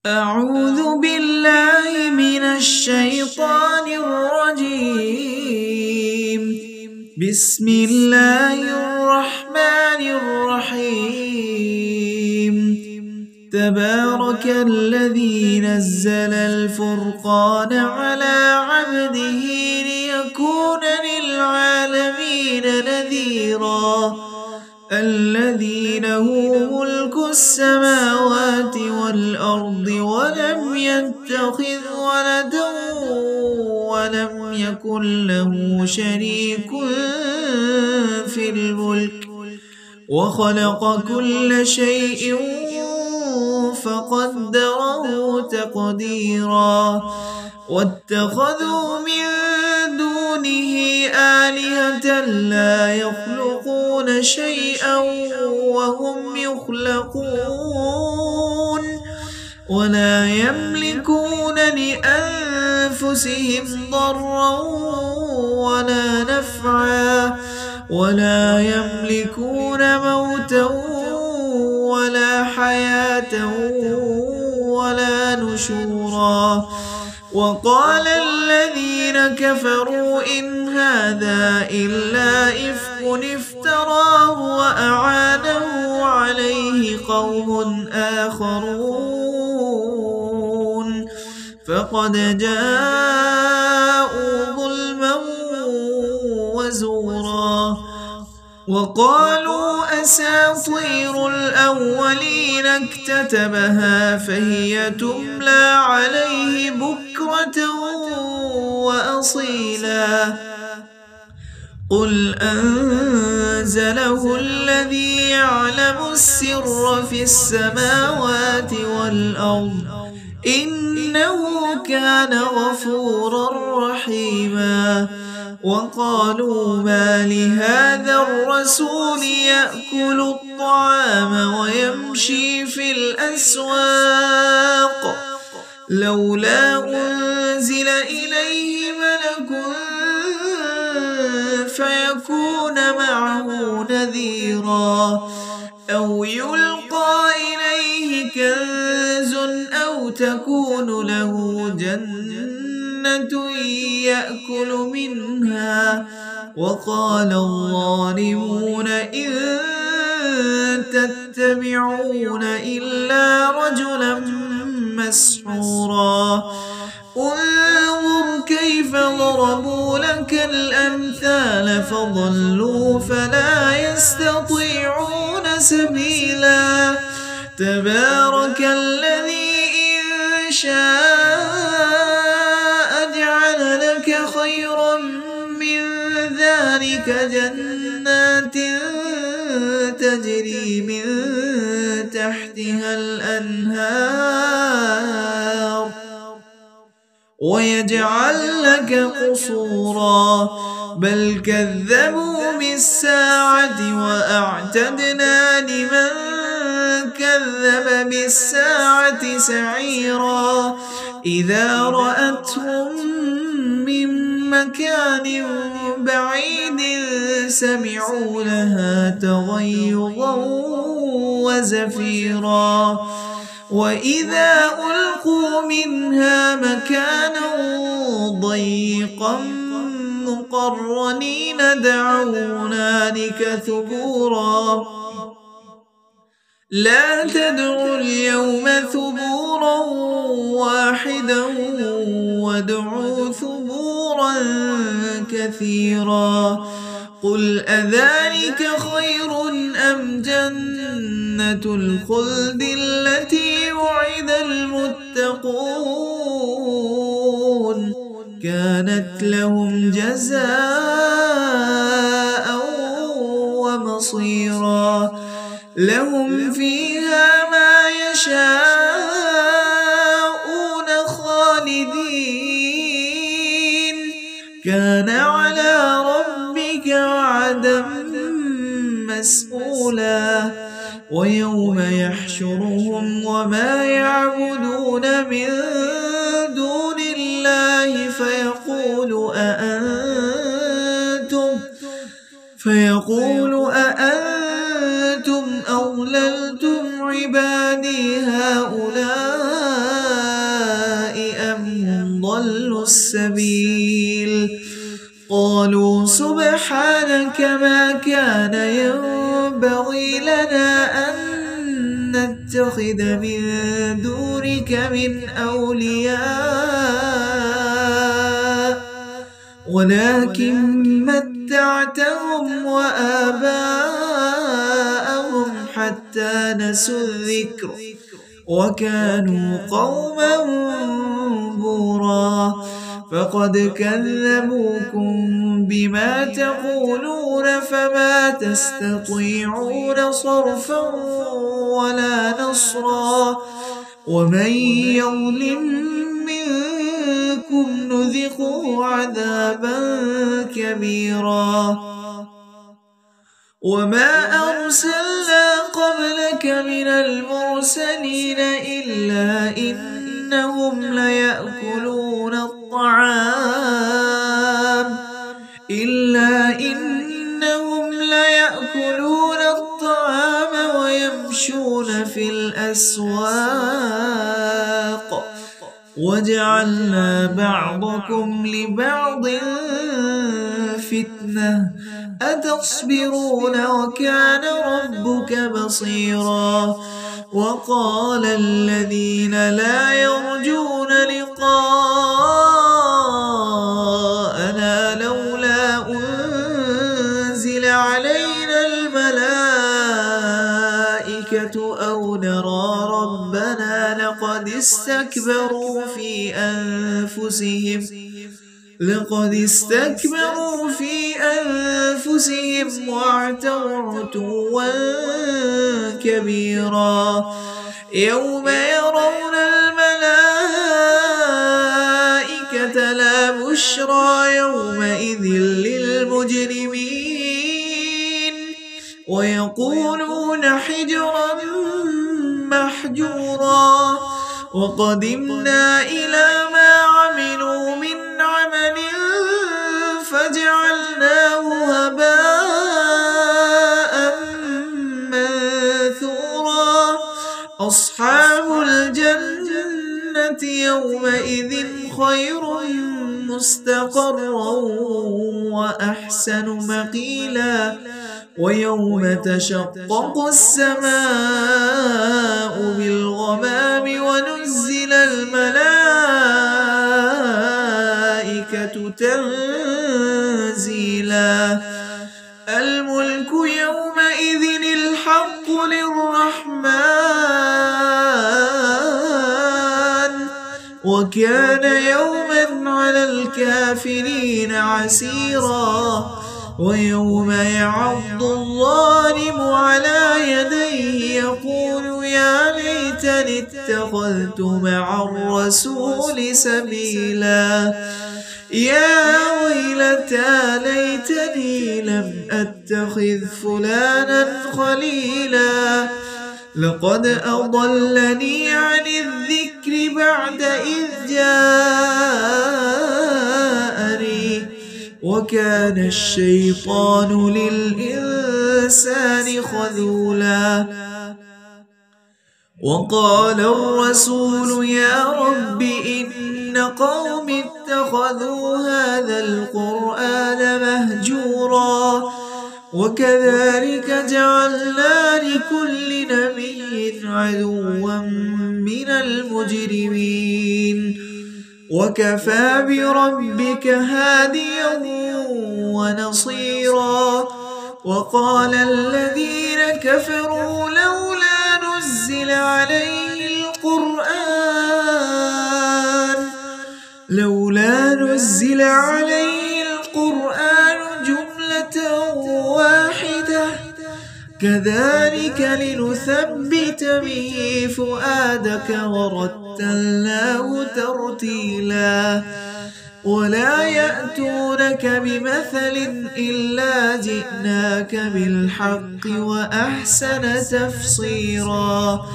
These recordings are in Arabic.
أعوذ بالله من الشيطان الرجيم. بسم الله الرحمن الرحيم. تبارك الذي نزل الفرقان على عبده ليكون للعالمين نذيرا. الذي له ملك السماوات والأرض ولم يتخذ ولدا ولم يكن له شريك في الملك وخلق كل شيء فقدره تقديرا. واتخذوا من دونه آلهة لا يخلقون شيئا وهم يخلقون ولا يملكون لأنفسهم ضرا ولا نفعا ولا يملكون موتا ولا حياة ولا نشورا. وقال الذين كفروا إن هذا إلا إفك افتراه وأعانه عليه قوم آخرون فقد جاءوا ظلما وزورا. وقالوا أساطير الأولين اكتتبها فهي تملى عليه بكرة وأصيلا. قل أنزله الذي يعلم السر في السماوات والأرض إنه كان غفورا رحيما. وقالوا ما لهذا الرسول يأكل الطعام ويمشي في الأسواق لولا أنزل إليه ملك فيكون معه نذيرا أو يلقى إليه كنز أو تكون له جنة يأكل منها. وقال الظالمون إن تتبعون إلا رجلا مسحورا. انظر كيف ضربوا لك الأمثال فضلوا فلا يستطيعون سبيلا. تبارك الذي إن شاء جعل لك خيرا من ذلك جنات تجري من تحتها الأنهار ويجعل لك قصورا بل كذبوا بالساعة وأعتدنا لمن كذب بالساعة سعيرا. إذا رأتهم من مكان بعيد سمعوا لها تغيظا وزفيرا. وإذا ألقوا منها مكانا ضيقا مقرنين دعوا هنالك ثبورا. لا تدعوا اليوم ثبورا واحدا وادعوا ثبورا كثيرا. قل أذلك خير أم جنة الخلد التي وعد المتقون كانت لهم جزاء ومصيرا. لهم فيها ما يشاءون خالدين كان على ربك وعدا مسئولا. ويوم يحشرهم وما يعبدون من دون الله فيقول أأنتم أضللتم عبادي هؤلاء سبحانك ما كان ينبغي لنا أن نتخذ من دونك من أولياء ولكن متعتهم وآباءهم حتى نسوا الذكر وكانوا قوما بورا فقد كذبوكم بما تقولون فما تستطيعون صرفا ولا نصرا ومن يظلم منكم نذقه عذابا كبيرا وما أرسلنا قبلك من المرسلين إلا إنهم ليأكلون الطعام ويمشون في الأسواق وجعلنا بعضكم لبعض فتنة أتصبرون وكان ربك بصيرا وقال الذين لا يرجون لقاءنا لولا أنزل علينا الملائكة أو نرى ربنا لقد استكبروا في أنفسهم وَاعْتَوْا عُتُوًّا كبيرا يوم يرون الملائكة لا بشرى يومئذ للمجرمين ويقولون حجرا محجورا وقدمنا إلى ما عملوا من عمل فجعلناه هباء منثورا أصحاب الجنة يومئذ خير مستقرا وأحسن مقيلا ويوم تشقق السماء بالغمام ونزل الملائكة تنزيلا الملك يومئذ الحق للرحمن وكان يوما على الكافرين عسيرا ويوم يعض الظالم على يديه يقول يا ليتني اتخذت مع الرسول سبيلا يا ويلتى ليتني لم أتخذ فلانا خليلا لقد أضلني عن الذكر بعد إذ جاءني وكان الشيطان للإنسان خذولا وقال الرسول يا رب إن قوم اتخذوا هذا القرآن مهجورا وكذلك جعلنا لكل نبي عدوا من المجرمين وكفى بربك هاديا ونصيرا وقال الذين كفروا لولا نزل عليه القرآن جملة واحدة كذلك لنثبت به فؤادك ورتلناه ترتيلا ولا يأتونك بمثل إلا جئناك بالحق وأحسن تفسيرا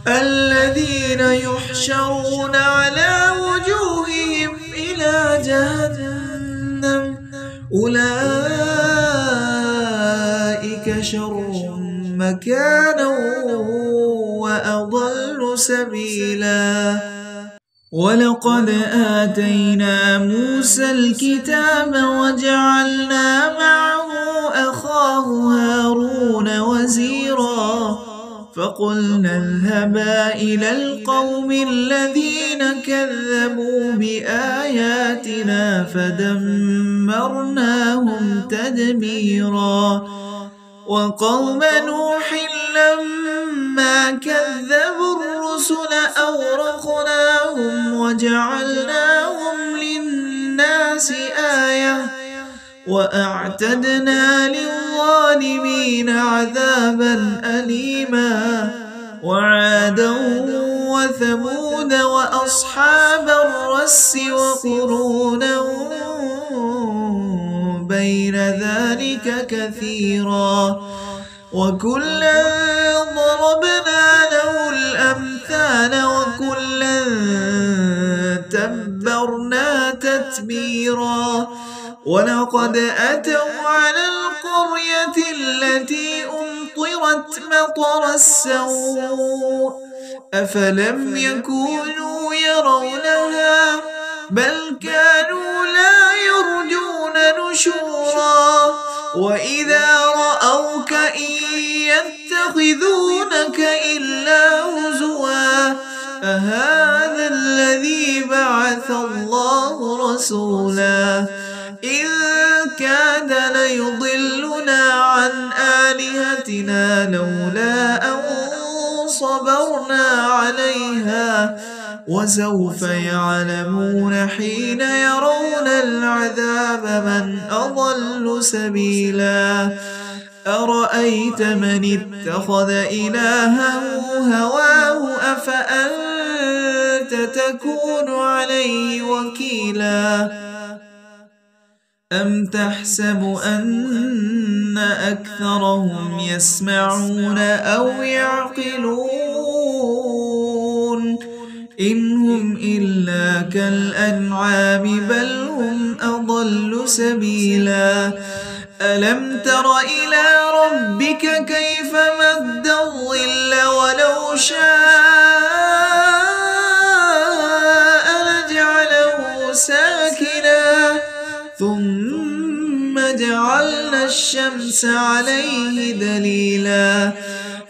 الذين يحشرون على وجوههم إلى جهنم أولئك شر مكانا وأضل سبيلا ولقد آتينا موسى الكتاب وجعلنا معه أخاه هارون وزيرا فقلنا اذهبا إلى القوم الذين كذبوا بآياتنا فدمرناهم تدميرا وقوم نوح لما كذبوا الرسل أغرقناهم وجعلناهم للناس آية وأعتدنا للظالمين عذابا أليما وعادا وثمود وأصحاب الرس وقرونا بين ذلك كثيرا وكلا ضربنا له الأمثال وكلا تبرنا تتبيرا ولقد أتوا على القرية التي أمطرت مطر السوء أفلم يكونوا يرونها بل كانوا لا يرجون نشورا وإذا رأوك إن يتخذونك إلا هزوا أهذا الذي بعث الله رسولا إن كاد ليضلنا عن آلهتنا لولا أن صبرنا عليها وسوف يعلمون حين يرون العذاب من أضل سبيلا أرأيت من اتخذ إلهه هواه أفأنت تكون عليه وكيلا أم تحسب أن أكثرهم يسمعون أو يعقلون إن هم إلا كالأنعام بل هم أضل سبيلا ألم تر إلى ربك كيف مد الظل ولو شاء لجعله ساكنا ثم جعلنا الشمس عليه دليلا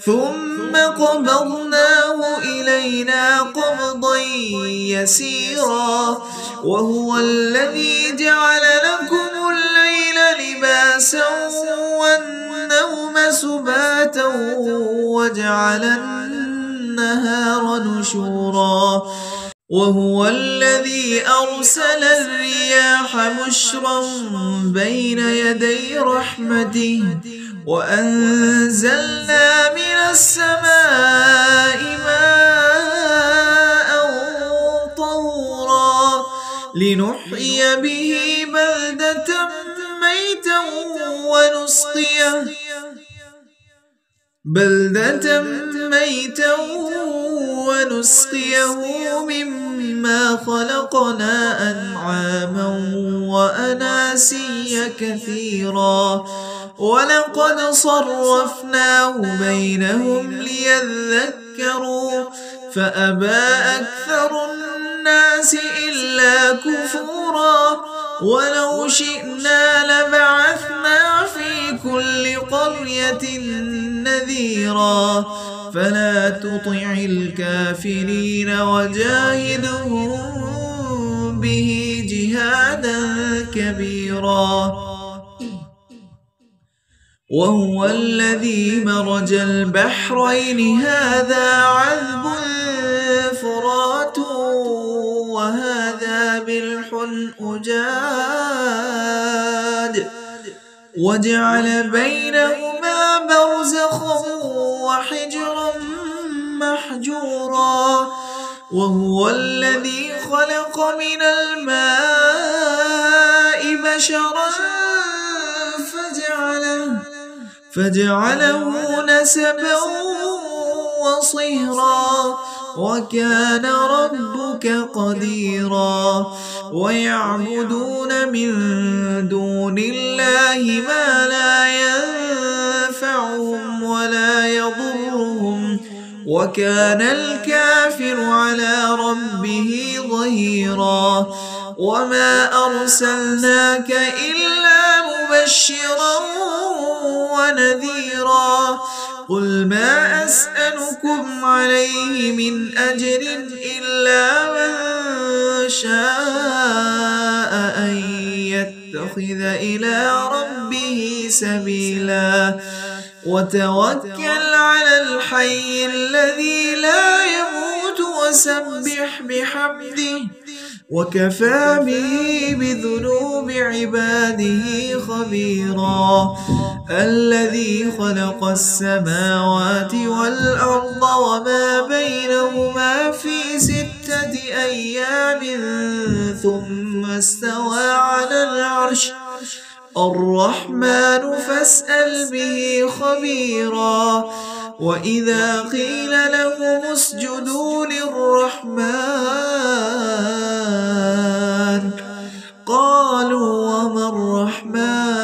ثم قبضناه إلينا قبضا يسيرا وهو الذي جعل لكم الليل لباسا والنوم سباتا وجعل النهار نشورا وهو الذي أرسل الرياح بشرا بين يدي رحمته وأنزلنا من السماء ماء طهورا لنحيي به بلدة ميتا ونسقيه مما خلقنا أنعاما وأناسيا كثيرا ولقد صرفناه بينهم ليذكروا فأبى أكثر الناس إلا كفورا ولو شئنا لبعثنا في كل قرية نذيرا فلا تطع الكافرين وجاهدهم به جهادا كبيرا وهو الذي مرج البحرين هذا عذب فرات وهذا ملح أجاج وجعل بينهما برزخا وحجرا محجورا وهو الذي خلق من الماء بشرا فجعله نسبا وصهرا وكان ربك قديرا ويعبدون من دون الله ما لا ينفعهم ولا يضرهم وكان الكافر على ربه ظهيرا وما أرسلناك إلا مبشرا ونذيرا قل ما أسألكم عليه من أجر إلا من شاء أن يتخذ إلى ربه سبيلا وتوكل على الحي الذي لا يموت وسبح بحمده وكفى به بذنوب عباده خبيرا الذي خلق السماوات والأرض وما بينهما في 6 أيام ثم استوى على العرش الرحمن فاسأل به خبيرا وإذا قيل لهم اسجدوا للرحمن قالوا وما الرحمن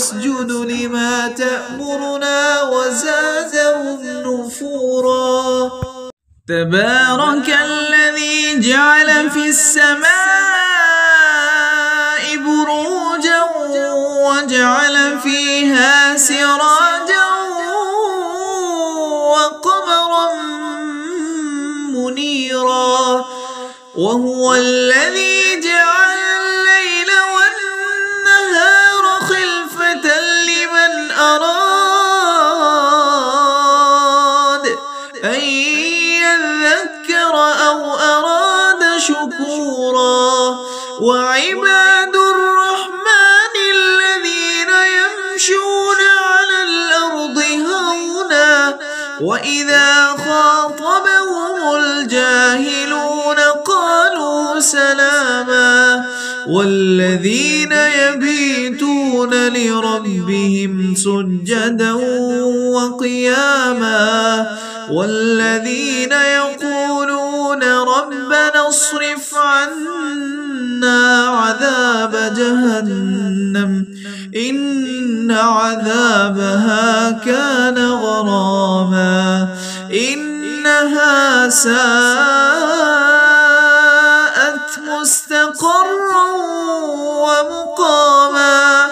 أنسجد لما تأمرنا وزادهم نفورا تبارك الذي جعل في السماء بروجا وجعل فيها سراجا وقمرا منيرا وهو الذي جعل الليل والنهار خلفة لمن أراد أن يذكر أو أراد شكورا وعباد الرحمن الذين يمشون على الأرض هونا وإذا خاطبهم الجاهلون قالوا سلاما والذين يبيتون لربهم سجدا وقياما والذين يقولون ربنا اصرف عنا عذاب جهنم إن عذابها كان غراما إنها ساءت مستقرا ومقاما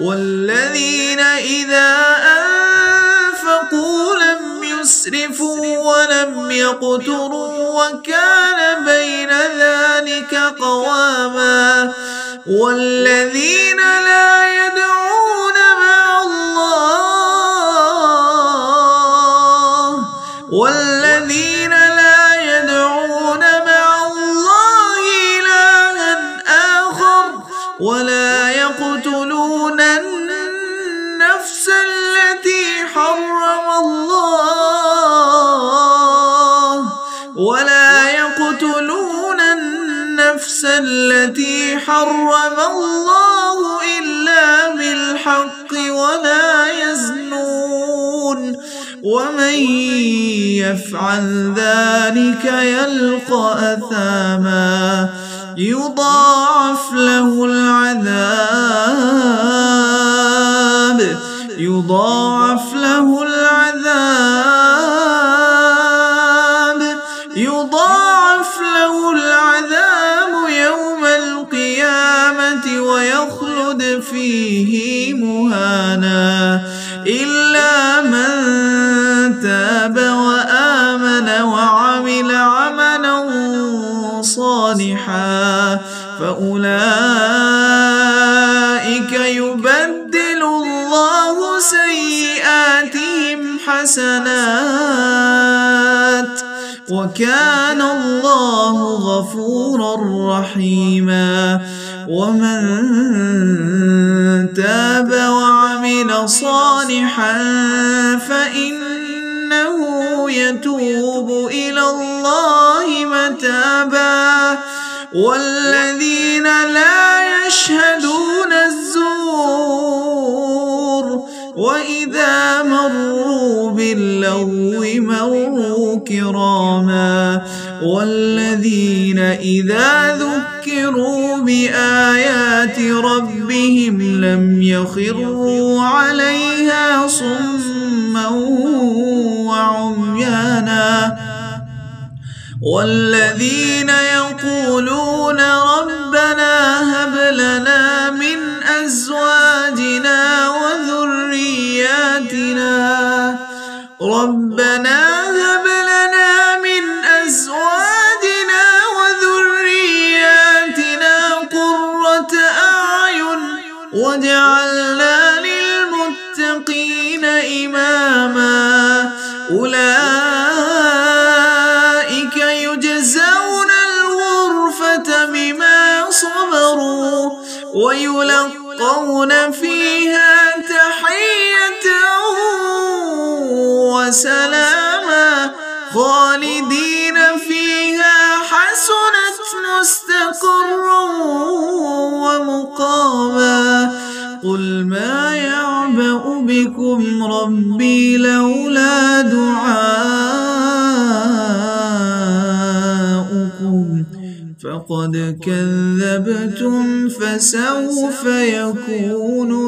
والذين إذا أنفقوا لم يسرفوا ولم يقتروا وكان بين ذلك قواما والذين لا يدعون مع الله إلها آخر ولا يقتلون النفس التي حرم الله إلا بالحق ولا يزنون ومن يفعل ذلك يلقى أثاما يضاعف له العذاب يوم القيامة ويخلد فيه مهانا إلا من تاب وآمن وعمل عملا صالحا فأولئك يبدل الله سيئاتهم حسنات وكان الله غفورا رحيما ومن تاب وعمل صالحا فإنه يتوب إلى الله متابا والذين لا يشهدون الزور وإذا مروا باللغو مروا كراما والذين إذا ذكروا بآيات ربهم لم يخروا عليها صما وعميانا والذين يقولون ربنا هب لنا من أزواجنا وذرياتنا قرة أعين واجعلنا للمتقين إماما أولئك يجزون الغرفة بما صبروا ويلقون فيها تحية وسلاما خالدين فيها حسنت مستقرا ومقاما قل ما يعبأ بكم ربي لولا دعاؤكم فقد كذبتم فسوف يكون